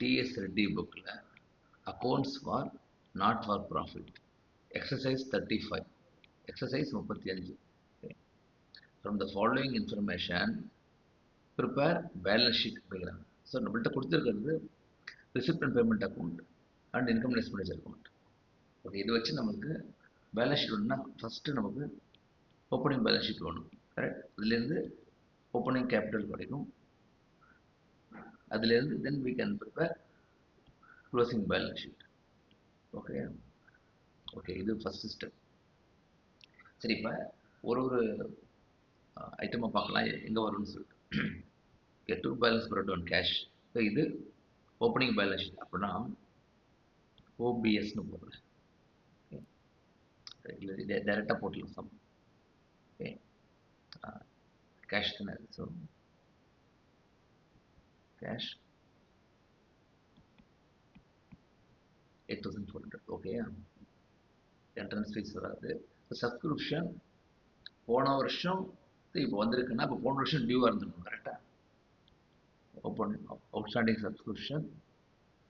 TS Reddy bookல accounts for not for profit exercise 35 exercise 35 okay. From the following information prepare balance sheet அப்படிங்கிறாங்க. So நம்மள்கிட்ட கொடுத்துருக்கிறது receipt and payment account and income and expenditure account. Okay, இது வச்சு நமக்கு balance sheet வேணும்னா first நமக்கு opening balance sheet வேணும். Correct. இதுலேருந்து ஓப்பனிங் கேபிட்டல் கிடைக்கும். அதுலேருந்து then we can prepare closing balance sheet. Okay okay, இது ஃபஸ்ட்டு ஸ்டெப். சரி, இப்போ ஒரு ஒரு ஐட்டமாக பார்க்கலாம் எங்கே வரும்னு சொல்லிட்டு. Okay, to balance product one cash. So இது ஓப்பனிங் பேலன்ஸ் ஷீட் அப்படின்னா ஓபிஎஸ்னு போடுறேன். இல்லை டைரெக்டாக போட்டுலாம் சம். ஓகே, கேஷ் தானே. So cash 8,400. Okay, entrance fees வராது. சப்ஸ்கிரிப்ஷன் போன வருஷம் இப்போ வந்திருக்குன்னா இப்போ போன வருஷம் டியூவாக இருந்திருக்கும். கரெக்டாக. Open outstanding subscription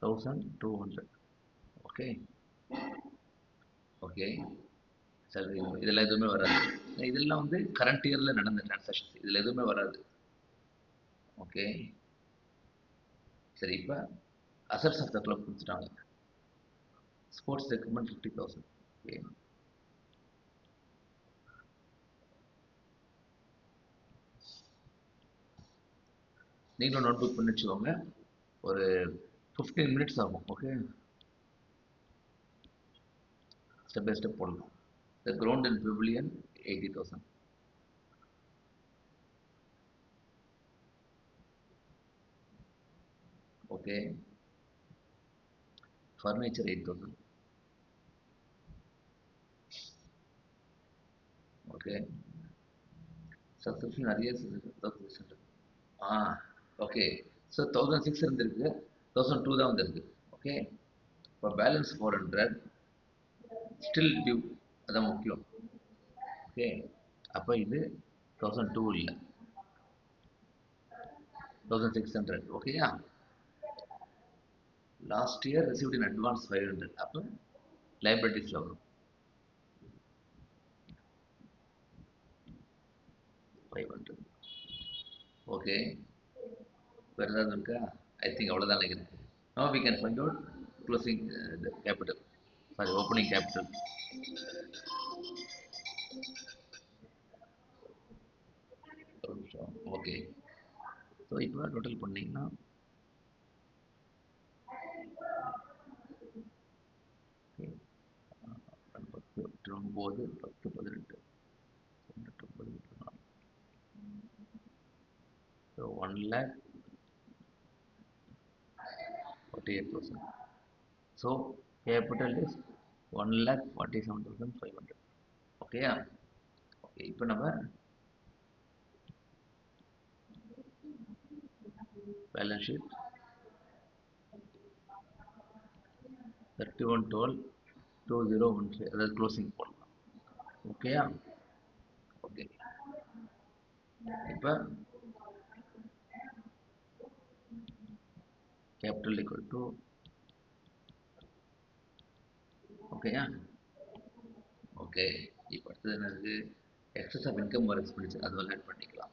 1,200. Okay okay, சரி, இதெல்லாம் எதுவுமே வராது. இதெல்லாம் வந்து கரண்ட் இயரில் நடந்த டிரான்சாக்ஷன்ஸ், இதில் எதுவுமே வராது. ஓகே சரி, இப்போ அசட்ஸ் ஆஃப் த கிளப் கொடுத்துட்டாங்க. Sports equipment 50,000. ஓகே, நீங்களும் நோட் புக் பண்ணி வச்சுக்கோங்க. ஒரு 15 மினிட்ஸ் ஆகும். ஓகே, ஸ்டெப் பை ஸ்டெப் போடலாம். The ground and pavilion 80,000. Okay, furniture 8,000. Okay, subscription நிறைய ஓகே. ஸோ 1,600 இருந்திருக்கு, 1,002 தான் வந்திருக்கு. ஓகே, இப்போ பேலன்ஸ் 400 ஸ்டில் டியூ, அதான் முக்கியம். ஓகே, அப்போ இது 1,002 இல்லை, 1,600. ஓகேயா. Last year received in advance 500. அப்போ லைபிலிட்டிஸில் வரும் 500. ஓகே, வேறு ஏதாவது இருக்கா? ஐ திங்க் அவ்வளோதான் நினைக்கிறேன். Now we can find out closing the capital, sorry, opening capital. Okay, so இப்போ டோட்டல் பண்ணிங்கன்னா 10, 9, 10, 18, 1,48,000. So capital is 1,47,500. ஓகேயா. ஓகே, இப்போ நம்ம பேலன்ஸ் ஷீட் 31/12/2015, அதாவது க்ளோசிங் போடலாம். ஓகேயா. ஓகே, இப்போ கேபிட்டல் ஈக்குவல் டு, ஓகேயா. ஓகே, இப்போ அடுத்தது என்னது? Excess of income or expenditure, அதுவெல்லாம் ஆட் பண்ணிக்கலாம்.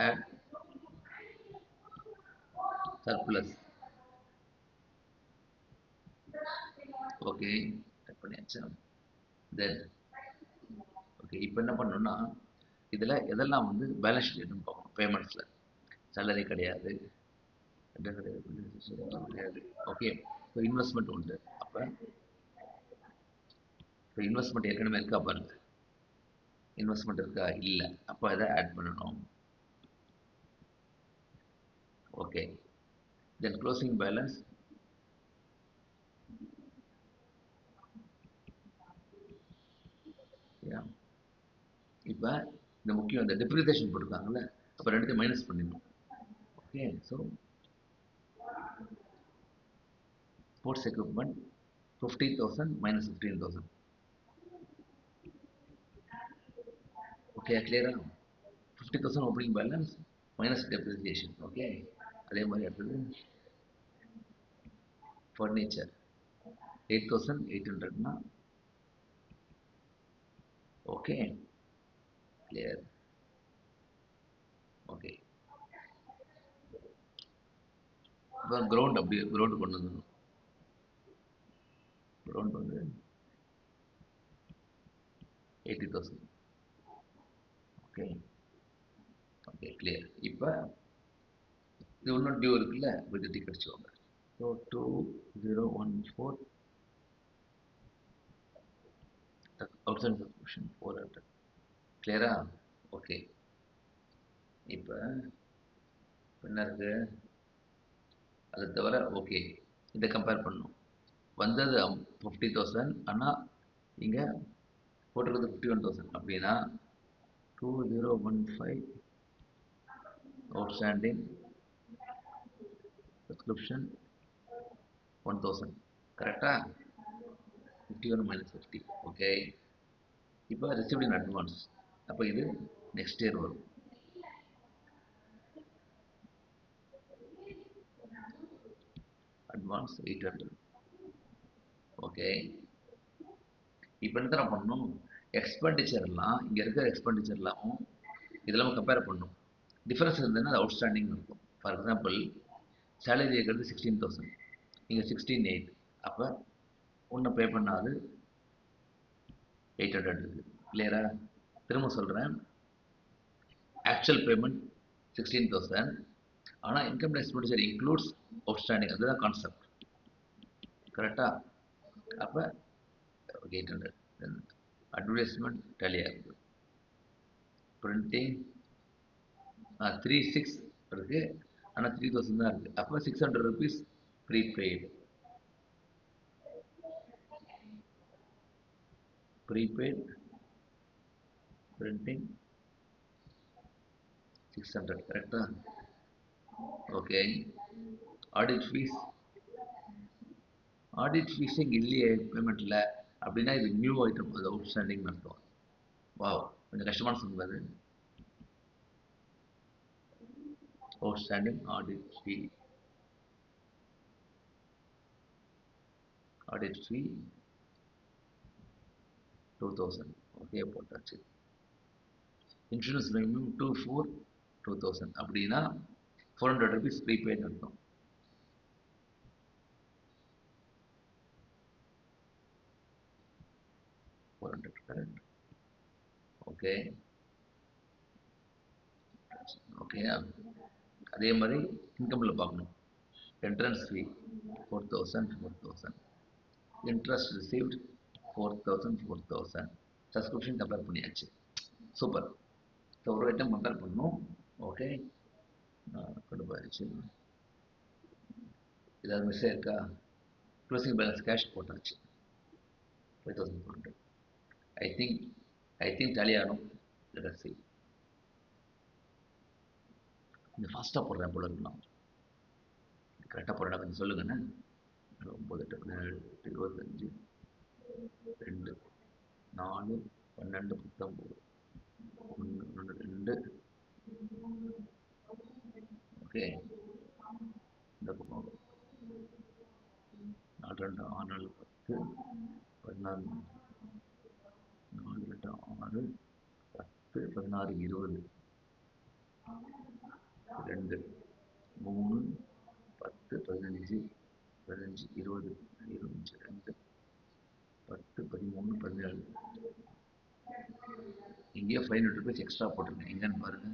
Add surplus. ஓகே, ஆட் பண்ணியாச்சா. தென் ஓகே, இப்போ என்ன பண்ணணும்னா இதில் எதெல்லாம் வந்து பேலன்ஸ் ஷீட் எடுத்து பார்க்கணும். பேமெண்ட்ஸில் சேலரி கிடையாது, கிடையாது. ஓகே, இப்போ இன்வெஸ்ட்மெண்ட் உண்டு. அப்போ இப்போ இன்வெஸ்ட்மெண்ட் ஏற்கனவே இருக்கா பாருங்க. இன்வெஸ்ட்மெண்ட் இருக்கா? இல்லை. அப்போ அதை ஆட் பண்ணணும். ஓகே, தென் க்ளோசிங் பேலன்ஸ் இப்போ இந்த முக்கியம், இந்த டெப்ரிசியேஷன் போட்டிருக்காங்கல்ல, அப்போ ரெண்டுத்தையும் மைனஸ் பண்ணிடணும். Okay, so sports equipment 50,000 minus 15,000. Okay, கிளியரா? 50,000 opening balance, minus depreciation. Okay, அதே மாதிரி அடுத்தது furniture 8,800 னா okay, clear. Okay, இப்போ கிரவுண்ட் அப்படியே கிரவுண்ட் கொண்டு வந்துடணும். கிரவுண்ட் வந்து 80,000. Okay okay clear. இப்போ இது இன்னும் டியூ இருக்குல்ல, விட்டு டிக்கெட் வச்சுக்கோங்க. So 2014 outstanding subscription 400. கிளியரா? ஓகே. இப்போ என்ன இருக்கு அதை தவிர? ஓகே, இதை கம்பேர் பண்ணணும். வந்தது 50,000, ஆனால் இங்கே போட்டிருக்கிறது 51,000. அப்படின்னா 2015 அவுட்ஸ்டாண்டிங் சப்ஸ்கிரிப்ஷன் 1,000. கரெக்டா? 51 minus 50. ஓகே. இப்போ ரிசீவ்ட் இன் அட்வான்ஸ். அப்போ இது நெக்ஸ்ட் இயர் வரும். அட்வான்ஸ் 800. ஓகே. இப்போ என்ன தர பண்ணணும்? எக்ஸ்பெண்டிச்சர்லாம் இங்கே இருக்கிற எக்ஸ்பெண்டிச்சர்லாம் இதெல்லாம் கம்பேர் பண்ணணும். டிஃபரன்ஸ் இருந்ததுன்னா அது அவுட்ஸ்டாண்டிங் இருக்கும். ஃபார் எக்ஸாம்பிள், சேலரி இருக்கிறது 16,000, இங்கே 16,800. அப்போ ஒன்று பே பண்ணாது 800 இருக்குது. கிளியரா? திரும்ப சொல்கிறேன், ஆக்சுவல் பேமெண்ட் 16,000, ஆனால் income tax expenditure includes outstanding. அதுதான் கான்செப்ட். கரெக்டா? அப்போ 800. தென் அட்வர்டைஸ்மெண்ட் டேலி ஆகுது. பிரிண்டிங் 36 இருக்குது, ஆனால் 3,000 தான் இருக்குது. அப்போ 600 rupees ப்ரீபெய்டு. Prepaid printing 600. கரெக்டா? Okay. Audit fees, audit fees இங்கே இல்லையே பேமெண்ட்டில். அப்படின்னா இது நியூ ஐட்டம், அது அவுட்ஸ்டாண்டிங் அர்த்தம். வாவ், கொஞ்சம் கஷ்டமான சொல்லுங்கள். அவுட்ஸ்டாண்டிங் ஆடிட் ஃபீ, ஆடிட் ஃபீ 2,000. ஓகே, போட்டாச்சு. Insurance premium 2,000. அப்படின்னா 400 rupees ப்ரீபெய்டு அர்த்தம். கரெக்ட். Okay okay. அதே மாதிரி இன்கமில் பார்க்கணும். என்ட்ரன்ஸ் ஃபீ 4,000. Interest received 4,000. சப்ஸ்கிரிப்ஷன் கம்பேர் பண்ணியாச்சு. சூப்பர். ஸோ ஒரு ஐட்டம் கம்பேர் பண்ணணும். ஓகே, கடுப்பாயிடுச்சு. ஏதாவது மிஸ் ஆயிருக்கா? க்ளோசிங் பேலன்ஸ் கேஷ் போட்டாச்சு 5,400. ஐ திங்க் டேலி ஆகணும். Let us see. கொஞ்சம் ஃபாஸ்ட்டாக போடுறேன் போல இருக்கலாம். கரெக்டாக போடுறேன், கொஞ்சம் சொல்லுங்கண்ணே. 9, 8, 17, 25, 2, 4, 12, 19, 1, 2. ஓகே, இந்த பக்கம் 4, 2, 6, 4, 10, 16, 4, 2, 6, 10, 16, 20, 2, 3, 10, 15, 15, 20, 25, 2, 10, 13, 17. இங்கேயே 500 rupees எக்ஸ்ட்ரா போட்டிருக்கேன். எங்கன்னு பாருங்க.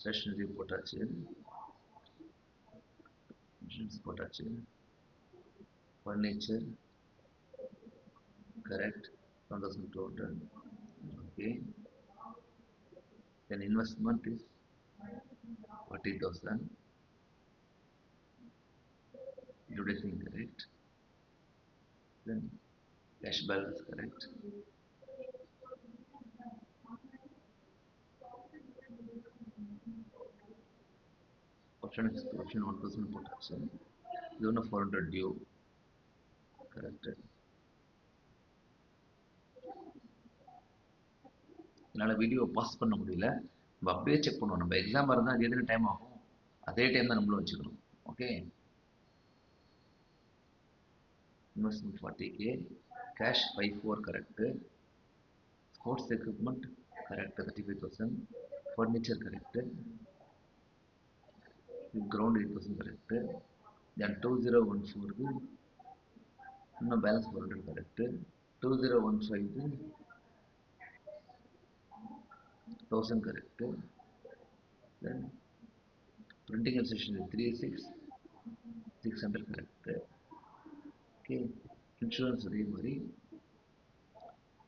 ஸ்டேஷனரி போட்டாச்சு, மிஷின்ஸ் போட்டாச்சு, furniture correct 1,200. Okay, then investment is 40,000. Everything correct. Then cash balance correct. Option 1,000 potassium. Zone of 400 due. Correct. என்னால் வீடியோ பாஸ் பண்ண முடியல. நம்ம அப்படியே செக் பண்ணுவோம். நம்ம எக்ஸாம் இருந்தால் அது எதுக்கு டைம் ஆகும், அதே டைம் தான் நம்மளும் வச்சுக்கணும். Okay. Investment 40K, cash 54 correct, sports equipment correct 35,000, furniture correct, ground 8,000 correct, then 2014 இன்னும் balance 400 correct, 2015 1000 correct, then printing and stationery 600 correct. Okay. Insurance அதே மாதிரி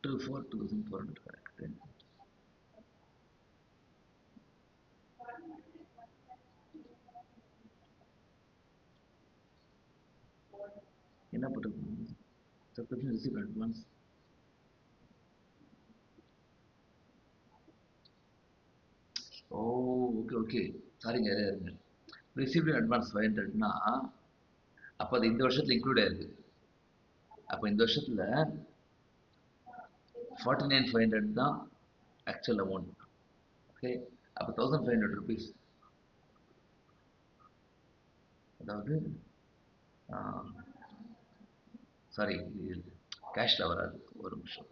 2400 கரெக்டு. என்ன போட்டுருக்கோம், subscription receive advance. Oh okay okay, சாரிங்க இருங்க. ரிசீவ்டு அட்வான்ஸ் 500னா அப்போ அது இந்த வருஷத்தில் இன்க்ளூட் ஆயிருக்கு. அப்போ இந்த வருஷத்தில் 49,500 தான் ஆக்சுவல் அமௌண்ட். ஓகே. அப்போ 1,500 ருபீஸ், அதாவது சாரி கேஷில் வராது, ஒரு நிமிஷம்.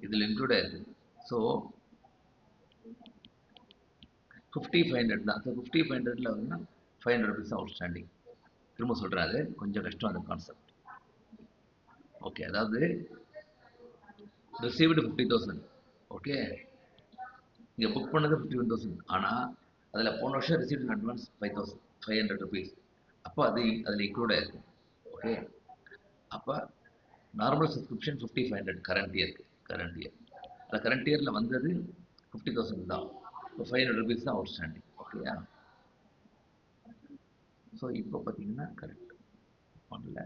இதில் இன்க்ளூட் ஆயிருக்கு. ஸோ 50,500 தான். ஸோ 50,500ல் வந்து 500 ருபீஸ் அவுட் ஸ்டாண்டிங். திரும்ப சொல்கிறேன், அது கொஞ்சம் கஷ்டம் அந்த கான்செப்ட். ஓகே. அதாவது ரிசீவ்டு 50,000. ஓகே. இங்கே புக் பண்ணது 51,000. ஆனால் அதில் போன வருஷம் ரிசீவ்டு அட்வான்ஸ் 500 ருபீஸ். அப்போ அதில் இன்க்ளூட் ஆயிருக்கும். ஓகே. அப்போ நார்மல் சப்ஸ்கிரிப்ஷன் 50,500 கரண்ட் இயர். அந்த கரண்ட் இயரில் வந்தது 50,000 தான். இப்போ 500 ருபீஸ் தான் அவுட் ஸ்டாண்டிங். ஓகேயா. ஸோ இப்போ பார்த்தீங்கன்னா கரெக்ட் பண்ணல.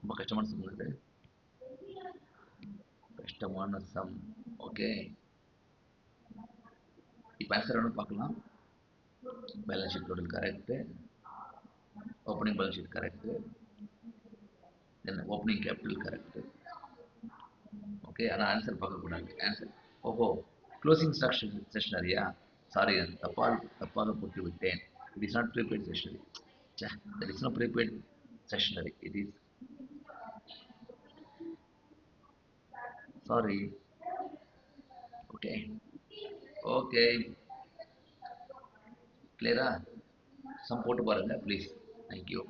ரொம்ப கஷ்டமான சம் இது, கஷ்டமான சம். ஓகே. இப்போ ஆன்சர் வேணும் பார்க்கலாம். Balance sheet total correct, opening balance sheet correct, then opening capital correct. Okay. ஆனால் ஆன்சர் பார்க்கக்கூடாது. ஆன்சர் ஓஹோ, க்ளோசிங் ஸ்டாக் ஸ்டேஷனரியா, சாரி தப்பாக போட்டு விட்டேன். It is not prepaid stationery. That is not prepaid stationery, it is, sorry. Okay okay, கிளியரா. Sum போட்டு பாருங்க ப்ளீஸ். தேங்க்யூ.